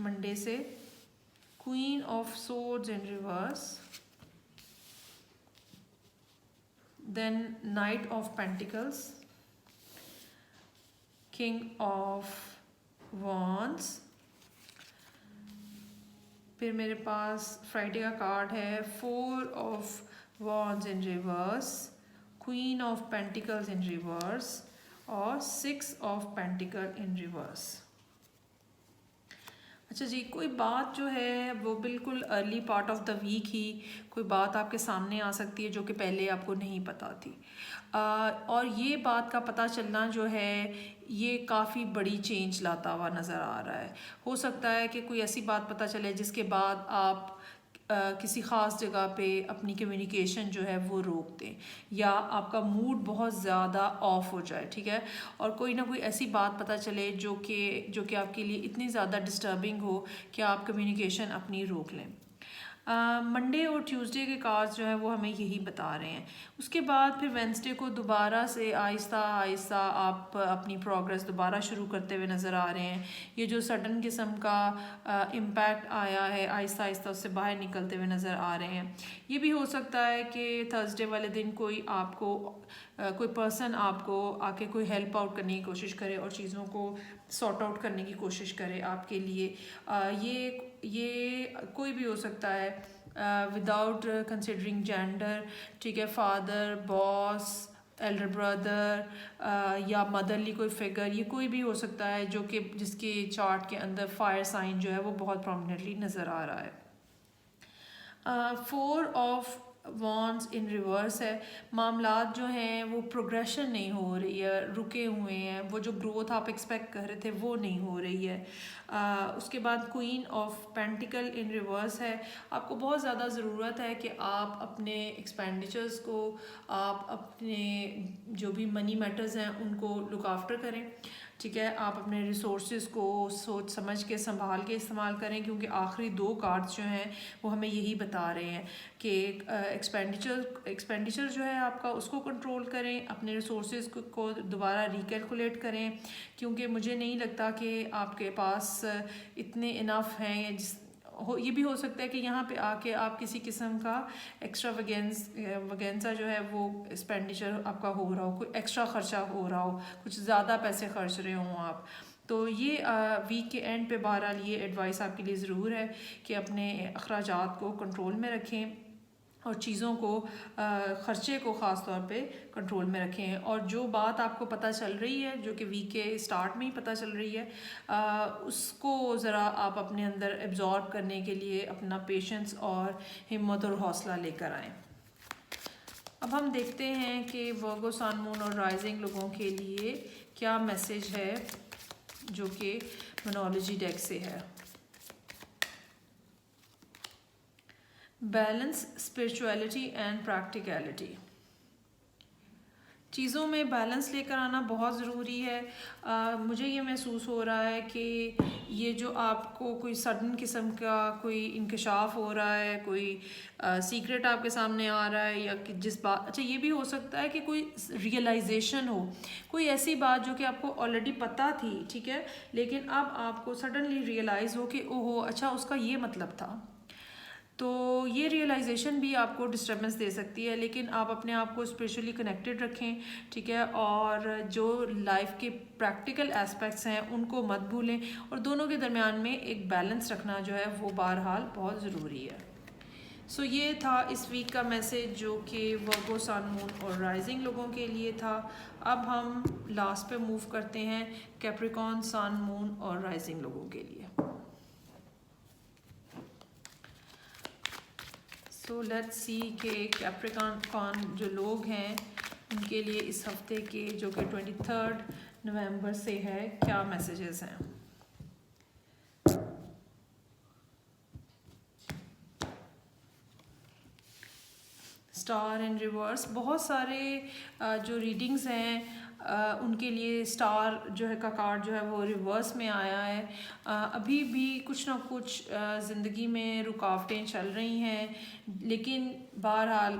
Monday سے Queen of Swords in reverse, then Knight of Pentacles, King of Wands. پھر میرے پاس Friday کا card ہے Four of Wands in reverse, Queen of Pentacles in reverse اور Six of Pentacles in reverse. اچھا جی، کوئی بات جو ہے وہ بالکل early part of the week ہی کوئی بات آپ کے سامنے آ سکتی ہے جو کہ پہلے آپ کو نہیں پتہ تھی، اور یہ بات کا پتہ چلنا جو ہے یہ کافی بڑی چینج لاتا ہوا نظر آ رہا ہے. ہو سکتا ہے کہ کوئی ایسی بات پتہ چلے جس کے بعد آپ کسی خاص جگہ پہ اپنی کمیونیکیشن جو ہے وہ روک دیں، یا آپ کا موڈ بہت زیادہ آف ہو جائے، ٹھیک ہے، اور کوئی نہ کوئی ایسی بات پتہ چلے جو کہ آپ کے لیے اتنی زیادہ ڈسٹربنگ ہو کہ آپ کمیونیکیشن اپنی روک لیں. منڈے اور ٹیوزڈے کے کارڈز جو ہیں وہ ہمیں یہی بتا رہے ہیں. اس کے بعد پھر وینسڈے کو دوبارہ سے آہستہ آہستہ آپ اپنی پروگرس دوبارہ شروع کرتے ہوئے نظر آ رہے ہیں. یہ جو سڈن قسم کا امپیکٹ آیا ہے آہستہ آہستہ اس سے باہر نکلتے ہوئے نظر آ رہے ہیں. یہ بھی ہو سکتا ہے کہ تھرسڈے والے دن کوئی پرسن آپ کو آ کے کوئی ہیلپ آؤٹ کرنے کی کوشش کرے اور چیزوں کو سارٹ آؤٹ کرنے کی کوشش کرے آپ کے لیے. یہ کوئی بھی ہو سکتا ہے وداؤٹ کنسیڈرنگ جینڈر، ٹھیک ہے، فادر، باس، ایلڈر بردر یا مدرلی کوئی فگر، یہ کوئی بھی ہو سکتا ہے جو کہ جس کے چارٹ کے اندر فائر سائن جو ہے وہ بہت پرومیننٹلی نظر آ رہا ہے. فور آف وانڈز ان ریورس ہے. معاملات جو ہیں وہ پروگریشن نہیں ہو رہی ہے، رکے ہوئے ہیں، وہ جو گروتھ آپ ایکسپیکٹ کر رہے تھے وہ نہیں ہو رہی ہے. اس کے بعد کوئین آف پینٹیکل ان ریورس ہے. آپ کو بہت زیادہ ضرورت ہے کہ آپ اپنے ایکسپینڈیچرز کو، آپ اپنے جو بھی منی میٹرز ہیں ان کو لک آفٹر کریں، ٹھیک ہے. آپ اپنے ریسورسز کو سوچ سمجھ کے سنبھال کے استعمال کریں، کیونکہ آخری دو کارڈز جو ہیں وہ ہمیں یہی بتا رہے ہیں کہ ایکسپینڈیچر جو ہے آپ کا اس کو کنٹرول کریں، اپنے ریسورسز کو دوبارہ ریکیلکولیٹ کریں، کیونکہ مجھے نہیں لگتا کہ آپ کے پاس اتنے انف ہیں. یہ بھی ہو سکتا ہے کہ یہاں پہ آ کے آپ کسی قسم کا ایکسٹرا ویگنسا جو ہے وہ ایکسپینڈیچر آپ کا ہو رہا ہو، کوئی ایکسٹرا خرچہ ہو رہا ہو، کچھ زیادہ پیسے خرچ رہے ہوں آپ. تو یہ ویک کے اینڈ پہ بہرحال یہ ایڈوائس آپ کے لیے ضرور ہے کہ اپنے اخراجات کو کنٹرول میں رکھیں اور چیزوں کو، خرچے کو خاص طور پہ کنٹرول میں رکھیں. اور جو بات آپ کو پتہ چل رہی ہے جو کہ ویک کے اسٹارٹ میں ہی پتہ چل رہی ہے، اس کو ذرا آپ اپنے اندر ایبزارب کرنے کے لیے اپنا پیشنس اور ہمت اور حوصلہ لے کر آئیں. اب ہم دیکھتے ہیں کہ ورگو سن مون اور رائزنگ لوگوں کے لیے کیا میسیج ہے جو کہ منالوجی ڈیک سے ہے. Balance, spirituality and practicality. چیزوں میں بیلنس لے کر آنا بہت ضروری ہے. مجھے یہ محسوس ہو رہا ہے کہ یہ جو آپ کو کوئی سڈن قسم کا کوئی انکشاف ہو رہا ہے، کوئی سیکرٹ آپ کے سامنے آ رہا ہے، یا کہ جس بات، اچھا یہ بھی ہو سکتا ہے کہ کوئی ریئلائزیشن ہو، کوئی ایسی بات جو کہ آپ کو آلریڈی پتہ تھی، ٹھیک ہے، لیکن اب آپ کو سڈنلی ریئلائز ہو کہ اوہو اچھا اس کا یہ مطلب تھا. تو یہ ریئلائزیشن بھی آپ کو ڈسٹربنس دے سکتی ہے، لیکن آپ اپنے آپ کو اسپریچولی کنیکٹڈ رکھیں، ٹھیک ہے، اور جو لائف کے پریکٹیکل اسپیکٹس ہیں ان کو مت بھولیں، اور دونوں کے درمیان میں ایک بیلنس رکھنا جو ہے وہ بہرحال بہت ضروری ہے. سو یہ تھا اس ویک کا میسیج جو کہ ورگو سن مون اور رائزنگ لوگوں کے لیے تھا. اب ہم لاسٹ پہ موو کرتے ہیں کیپریکون سن مون اور رائزنگ لوگوں کے لیے. سو لیٹس سی کہ کیپریکون جو لوگ ہیں ان کے لیے اس ہفتے کے جو کہ 23 نومبر سے ہے کیا میسیجز ہیں. Star in reverse. بہت سارے جو ریڈنگز ہیں ان کے لیے اسٹار جو ہے کا کارڈ جو ہے وہ ریورس میں آیا ہے. ابھی بھی کچھ نہ کچھ زندگی میں رکاوٹیں چل رہی ہیں، لیکن بہرحال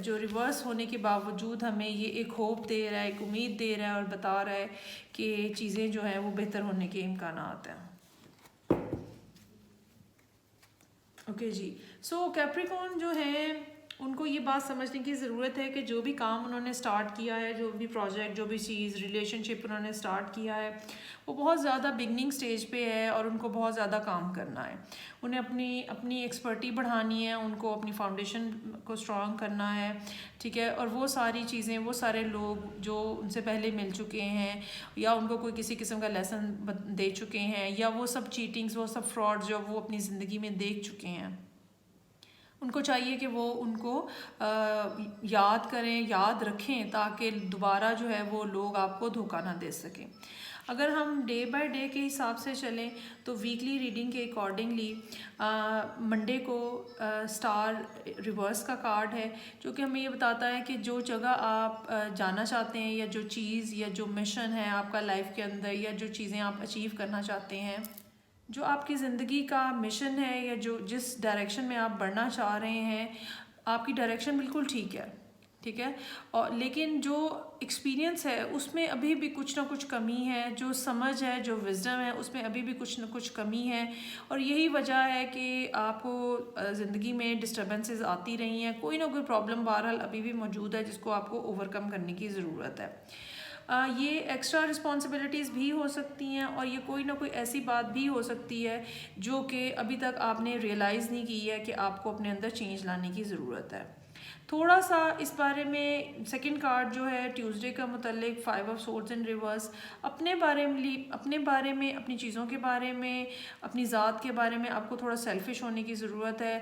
جو ریورس ہونے کے باوجود ہمیں یہ ایک ہوپ دے رہا ہے، ایک امید دے رہا ہے اور بتا رہا ہے کہ چیزیں جو ہیں وہ بہتر ہونے کے امکانات ہیں. اوکے جی. سو کیپریکون جو ہے ان کو یہ بات سمجھنے کی ضرورت ہے کہ جو بھی کام انہوں نے اسٹارٹ کیا ہے, جو بھی پروجیکٹ, جو بھی چیز, ریلیشن شپ انہوں نے اسٹارٹ کیا ہے, وہ بہت زیادہ بگننگ سٹیج پہ ہے اور ان کو بہت زیادہ کام کرنا ہے. انہیں اپنی ایکسپرٹی بڑھانی ہے, ان کو اپنی فاؤنڈیشن کو اسٹرانگ کرنا ہے, ٹھیک ہے. اور وہ ساری چیزیں, وہ سارے لوگ جو ان سے پہلے مل چکے ہیں یا ان کو کوئی کسی قسم کا لیسن دے چکے ہیں, یا وہ سب چیٹنگز, وہ سب فراڈ جو وہ اپنی زندگی میں دیکھ چکے ہیں, ان کو چاہیے کہ وہ ان کو یاد کریں, یاد رکھیں, تاکہ دوبارہ جو ہے وہ لوگ آپ کو دھوکہ نہ دے سکیں. اگر ہم ڈے بائی ڈے کے حساب سے چلیں تو ویکلی ریڈنگ کے اکارڈنگلی منڈے کو اسٹار ریورس کا کارڈ ہے, جو کہ ہمیں یہ بتاتا ہے کہ جو جگہ آپ جانا چاہتے ہیں, یا جو چیز یا جو مشن ہے آپ کا لائف کے اندر, یا جو چیزیں آپ اچیو کرنا چاہتے ہیں, جو آپ کی زندگی کا مشن ہے, یا جو جس ڈائریکشن میں آپ بڑھنا چاہ رہے ہیں, آپ کی ڈائریکشن بالکل ٹھیک ہے, ٹھیک ہے. اور لیکن جو ایکسپیرینس ہے اس میں ابھی بھی کچھ نہ کچھ کمی ہے, جو سمجھ ہے, جو وزڈم ہے, اس میں ابھی بھی کچھ نہ کچھ کمی ہے. اور یہی وجہ ہے کہ آپ کو زندگی میں ڈسٹربنسز آتی رہی ہیں, کوئی نہ کوئی پرابلم بہرحال ابھی بھی موجود ہے جس کو آپ کو اوور کم کرنے کی ضرورت ہے. یہ ایکسٹرا رسپانسبلٹیز بھی ہو سکتی ہیں, اور یہ کوئی نہ کوئی ایسی بات بھی ہو سکتی ہے جو کہ ابھی تک آپ نے ریئلائز نہیں کی ہے کہ آپ کو اپنے اندر چینج لانے کی ضرورت ہے. تھوڑا سا اس بارے میں سیکنڈ کارڈ جو ہے ٹیوزڈے کا متعلق 5 آف سورڈز ان ریورس, اپنے بارے میں, اپنی چیزوں کے بارے میں, اپنی ذات کے بارے میں آپ کو تھوڑا سیلفش ہونے کی ضرورت ہے.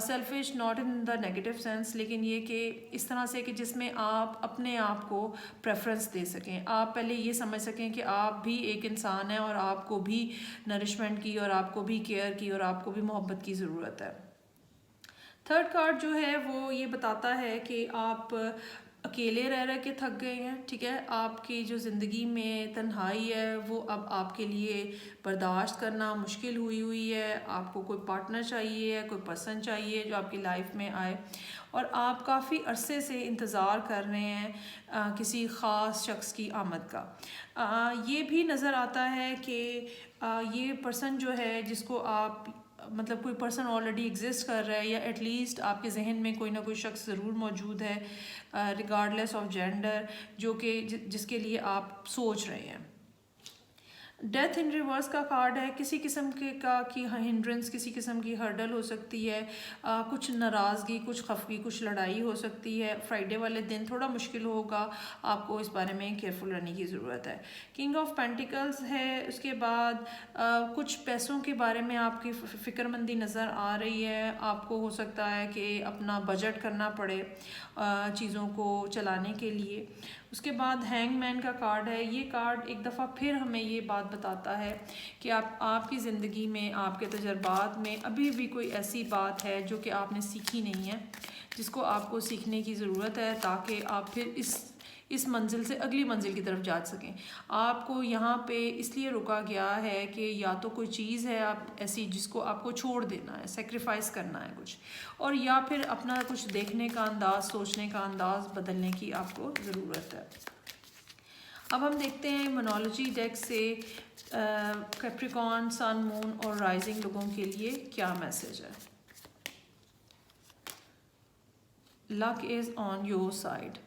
Selfish not in the negative sense, لیکن یہ کہ اس طرح سے کہ جس میں آپ اپنے آپ کو پریفرنس دے سکیں, آپ پہلے یہ سمجھ سکیں کہ آپ بھی ایک انسان ہیں اور آپ کو بھی نرشمنٹ کی, اور آپ کو بھی کیئر کی, اور آپ کو بھی محبت کی ضرورت ہے. تھرڈ کارڈ جو ہے وہ یہ بتاتا ہے کہ آپ اکیلے رہ کے تھک گئے ہیں, ٹھیک ہے. آپ کی جو زندگی میں تنہائی ہے وہ اب آپ کے لیے برداشت کرنا مشکل ہوئی ہے. آپ کو کوئی پارٹنر چاہیے, کوئی پرسن چاہیے جو آپ کی لائف میں آئے, اور آپ کافی عرصے سے انتظار کر رہے ہیں کسی خاص شخص کی آمد کا. یہ بھی نظر آتا ہے کہ یہ پرسن جو ہے جس کو آپ مطلب کوئی پرسن آلریڈی ایگزسٹ کر رہا ہے, یا ایٹ لیسٹ آپ کے ذہن میں کوئی نہ کوئی شخص ضرور موجود ہے ریگارڈلیس آف جینڈر, جو کہ جس کے لیے آپ سوچ رہے ہیں. ڈیتھ ان ریورس کا کارڈ ہے, کسی قسم کی ہنڈرنس, کسی قسم کی ہرڈل ہو سکتی ہے, کچھ ناراضگی, کچھ خفگی, کچھ لڑائی ہو سکتی ہے. فرائیڈے والے دن تھوڑا مشکل ہوگا, آپ کو اس بارے میں کیئرفل رہنے کی ضرورت ہے. کنگ آف پینٹیکلز ہے. اس کے بعد کچھ پیسوں کے بارے میں آپ کی فکر مندی نظر آ رہی ہے, آپ کو ہو سکتا ہے کہ اپنا بجٹ کرنا پڑے چیزوں کو چلانے کے لیے. اس کے بعد ہینگ مین کا کارڈ ہے. یہ کارڈ ایک دفعہ پھر ہمیں یہ بات بتاتا ہے کہ آپ کی زندگی میں, آپ کے تجربات میں ابھی بھی کوئی ایسی بات ہے جو کہ آپ نے سیکھی نہیں ہے, جس کو آپ کو سیکھنے کی ضرورت ہے, تاکہ آپ پھر اس منزل سے اگلی منزل کی طرف جا سکیں. آپ کو یہاں پہ اس لیے روکا گیا ہے کہ یا تو کوئی چیز ہے آپ ایسی جس کو آپ کو چھوڑ دینا ہے, سیکریفائس کرنا ہے کچھ, اور یا پھر اپنا کچھ دیکھنے کا انداز, سوچنے کا انداز بدلنے کی آپ کو ضرورت ہے. اب ہم دیکھتے ہیں مونالوجی ڈیک سے کیپریکون, سن, مون اور رائزنگ لوگوں کے لیے کیا میسج ہے. لک از آن یور سائڈ.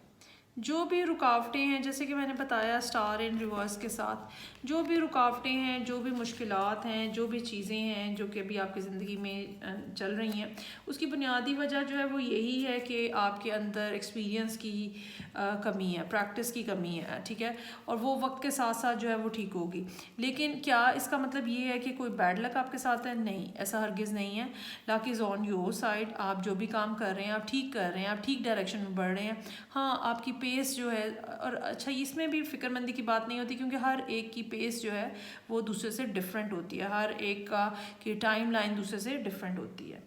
جو بھی رکاوٹیں ہیں, جیسے کہ میں نے بتایا اسٹار ان ریورس کے ساتھ, جو بھی رکاوٹیں ہیں, جو بھی مشکلات ہیں, جو بھی چیزیں ہیں جو کہ ابھی آپ کی زندگی میں چل رہی ہیں, اس کی بنیادی وجہ جو ہے وہ یہی ہے کہ آپ کے اندر ایکسپیرینس کی کمی ہے, پریکٹس کی کمی ہے, ٹھیک ہے. اور وہ وقت کے ساتھ ساتھ جو ہے وہ ٹھیک ہوگی. لیکن کیا اس کا مطلب یہ ہے کہ کوئی بیڈ لک آپ کے ساتھ ہے؟ نہیں, ایسا ہرگز نہیں ہے. لک از آن یور سائڈ. آپ جو بھی کام کر رہے ہیں آپ ٹھیک کر رہے ہیں, آپ ٹھیک ڈائریکشن میں بڑھ رہے ہیں. ہاں, آپ کی پیس جو ہے, اور اچھا اس میں بھی فکر مندی کی بات نہیں ہوتی, کیونکہ ہر ایک کی پیس جو ہے وہ دوسرے سے ڈفرینٹ ہوتی ہے, ہر ایک کا کی ٹائم لائن دوسرے سے ڈفرینٹ ہوتی ہے.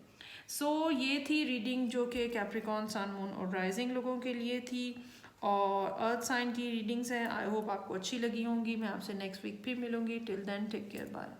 سو یہ تھی ریڈنگ جو کہ کیپریکون, سن, مون اور رائزنگ لوگوں کے لیے تھی, اور ارتھ سائن کی ریڈنگس ہیں. آئی ہوپ آپ کو اچھی لگی ہوں گی. میں آپ سے نیکسٹ ویک پھر ملوں گی. ٹل دین ٹیک کیئر, بائے.